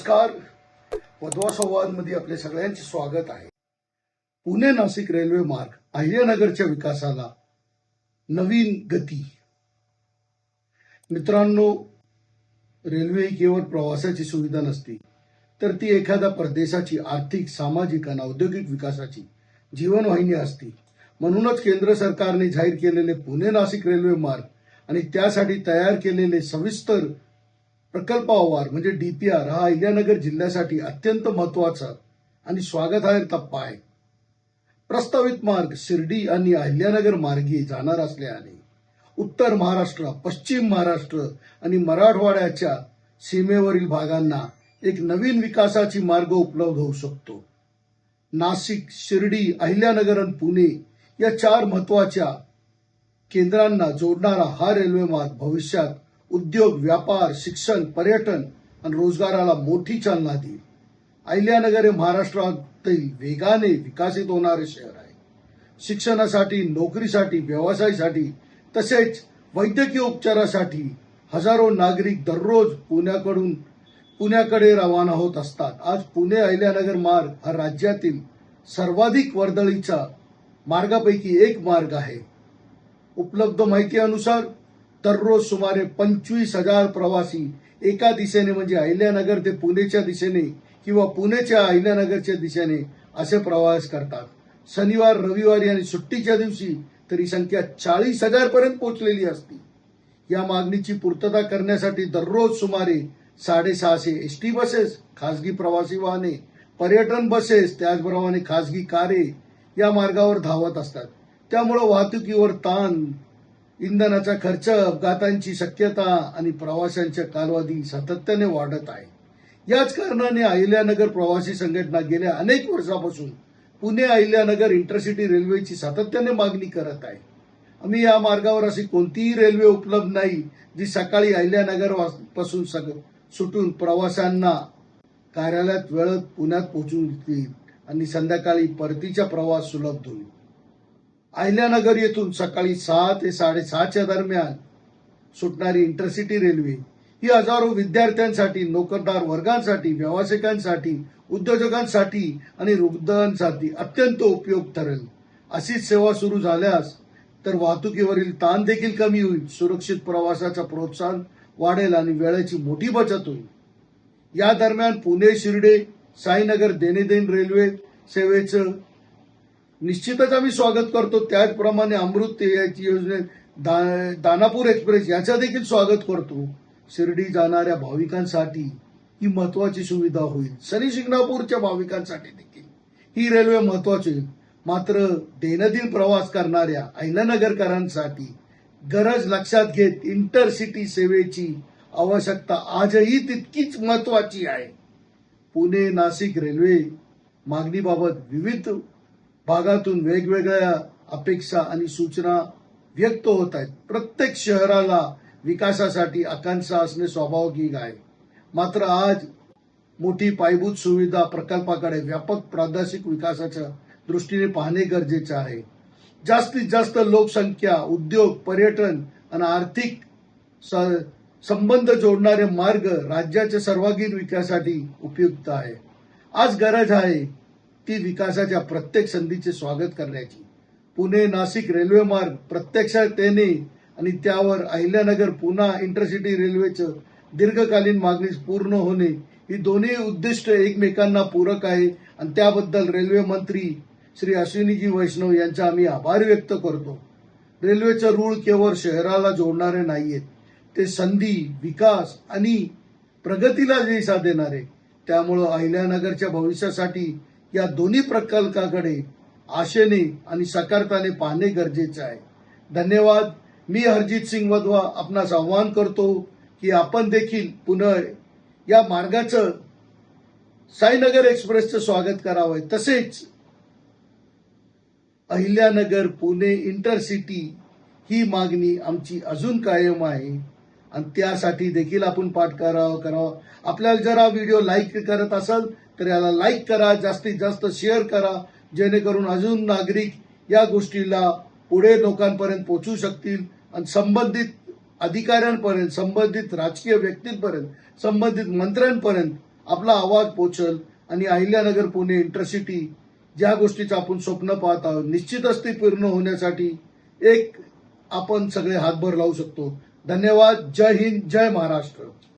नमस्कार. वधवा संवाद मध्ये आपले सगळ्यांचे स्वागत आहे. पुणे नाशिक रेल्वे मार्ग अहिल्यानगरच्या विकासाला नवीन गती. मित्रांनो, रेल्वे ही केवळ प्रवासाची सुविधा नसते, तर ती एखाद्या प्रदेशाची आर्थिक, सामाजिक आणि औद्योगिक विकासाची जीवनवाहिनी असते. म्हणूनच केंद्र सरकारने जाहीर केलेले पुणे नाशिक रेल्वे मार्ग आणि त्यासाठी तयार केलेले सविस्तर प्रकल्पावार म्हणजे डीपीआर हा अहिल्यानगर जिल्ह्यासाठी अत्यंत महत्वाचा आणि स्वागतार्ह टप्पा आहे. प्रस्तावित मार्ग शिर्डी आणि अहिल्यानगर मार्गे जाणार असल्याने उत्तर महाराष्ट्र, पश्चिम महाराष्ट्र आणि मराठवाड्याच्या सीमेवरील भागांना एक नवीन विकासाची मार्ग उपलब्ध होऊ शकतो. नाशिक, शिर्डी, अहिल्यानगर आणि पुणे या चार महत्वाच्या केंद्रांना जोडणारा हा रेल्वे मार्ग भविष्यात उद्योग, व्यापार, शिक्षण, पर्यटन आणि रोजगाराला मोठी चालना देईल. अहिल्यानगर हे महाराष्ट्रातील वेगाने विकसित होणारे शहर आहे. शिक्षणासाठी, नोकरीसाठी, व्यवसायासाठी तसेच वैद्यकीय उपचारासाठी हजारो नागरिक दररोज पुण्याकडे रवाना होत असतात. आज पुणे अहिल्यानगर मार्ग हा राज्यातील सर्वाधिक वर्दळीच्या मार्गापैकी एक मार्ग आहे. उपलब्ध माहितीनुसार दररोज सुमारे 25,000 प्रवासी एका दिशेने म्हणजे अहिल्यानगर ते पुणेच्या दिशेने किंवा पुणेच्या अहिल्यानगरच्या दिशेने असे प्रवास करतात. शनिवार, रविवारी आणि सुट्टीच्या दिवशी तरी संख्या 40,000 पर्यंत पोहोचलेली असते. या मागणीची पूर्तता करण्यासाठी दररोज सुमारे 650 एसटी बसेस, खासगी प्रवासी वाहने, पर्यटन बसेस, त्याचप्रमाणे खासगी कारे या मार्गावर धावत असतात. त्यामुळे वाहतुकीवर ताण, इंधनाचा खर्च, अपघातांची शक्यता आणि प्रवाशांचा कालावधी सातत्याने वाढत आहे. याच कारणाने अहिल्यानगर प्रवासी संघटना गेल्या अनेक वर्षापासून पुणे अहिल्यानगर इंटरसिटी रेल्वेची सातत्याने मागणी करत आहे. आम्ही या मार्गावर अशी कोणतीही रेल्वे उपलब्ध नाही जी सकाळी अहिल्यानगर पासून सुटून प्रवाशांना कार्यालयात वेळेत पुण्यात पोहोचून देईल आणि संध्याकाळी परतीचा प्रवास सुलभ होईल. अहिल्यानगर येथून सकाळी 6 ते 6:30च्या दरम्यान सुटणारी इंटरसिटी रेल्वे ही हजारो विद्यार्थ्यांसाठी, नोकरदार वर्गांसाठी, व्यावसायिकांसाठी, उद्योजकांसाठी आणि रुग्णांसाठी अत्यंत उपयुक्त ठरेल. अशीच सेवा सुरू झाल्यास तर वाहतुकीवरील ताण देखील कमी होईल, सुरक्षित प्रवासाचा प्रोत्साहन वाढेल आणि वेळेची मोठी बचत होईल. या दरम्यान पुणे, शिर्डी, साईनगर दैनंदिन रेल्वे सेवेचं निश्चितच आम्ही स्वागत करतो. त्याचप्रमाणे अमृत योजनेत दानापूर एक्सप्रेस याचं देखील स्वागत करतो. शिर्डी जाणाऱ्या भाविकांसाठी ही महत्वाची सुविधा होईल. शनी शिंगणापूरच्या भाविकांसाठी देखील ही रेल्वे महत्वाची होईल. मात्र दैनंदिन प्रवास करणाऱ्या अहिल्यानगरकरांसाठी गरज लक्षात घेत इंटरसिटी सेवेची आवश्यकता आजही तितकीच महत्वाची आहे. पुणे नाशिक रेल्वे मागणीबाबत विविध भागातून वेगवेगळ्या अपेक्षा आणि सूचना व्यक्त होत आहेत. प्रत्येक शहराला विकासासाठी आकांक्षा असणे स्वाभाविक आहे. मात्र आज मोठी पायाभूत सुविधा प्रकल्पाकडे व्यापक प्रादेशिक विकासाच्या दृष्टीने पाहणे गरजेचे आहे. जास्तीत जास्त लोकसंख्या, उद्योग, पर्यटन आणि आर्थिक संबंध जोडणारे मार्ग राज्याच्या सर्वांगीण विकासासाठी उपयुक्त आहे. आज गरज आहे ती विकासाच्या प्रत्येक संधीचे स्वागत करण्याची. पुणे नाशिक रेल्वे मार्ग प्रत्यक्षात येणे आणि त्यावर अहिल्यानगर पुणा इंटरसिटी रेल्वेचं दीर्घकालीन मागणी पूर्ण होणे ही दोन्ही उद्दिष्ट एकमेकांना पूरक आहे आणि त्याबद्दल रेल्वे मंत्री श्री अश्विनीजी वैष्णव यांचा आम्ही आभार व्यक्त करतो. रेल्वेचं रूळ केवळ शहराला जोडणारे नाहीयेत, ते संधी, विकास आणि प्रगतीला दिशा देणारे. त्यामुळं अहिल्यानगरच्या भविष्यासाठी या दोन्ही प्रकल्पाकडे आशेने आणि सकारात्मकतेने पाहणे गरजेचे आहे. धन्यवाद. मी हरजित सिंग वधवा आपणास आवाहन करतो की आपण देखील पुणे या मार्गाचं, साईनगर एक्सप्रेसचं स्वागत करावं. तसेच अहिल्यानगर पुणे इंटरसिटी ही मागणी आमची अजून कायम आहे आणि त्यासाठी देखील आपण पाठपुरावा करावा. आपल्याला जर हा व्हिडिओ लाईक करत असाल तर याला लाईक करा, जास्तीत जास्त शेअर करा, जेणेकरून अजून नागरिक या गोष्टीला पुढे लोकांपर्यंत पोहोचू शकतील आणि संबंधित अधिकाऱ्यांपर्यंत, संबंधित राजकीय व्यक्तींपर्यंत, संबंधित मंत्र्यांपर्यंत आपला आवाज पोचल आणि अहिल्यानगर पुणे इंटरसिटी ज्या गोष्टीचं आपण स्वप्न पाहत आहोत निश्चितच ती पूर्ण होण्यासाठी एक आपण सगळे हातभार लावू शकतो. धन्यवाद. जय हिंद, जय महाराष्ट्र.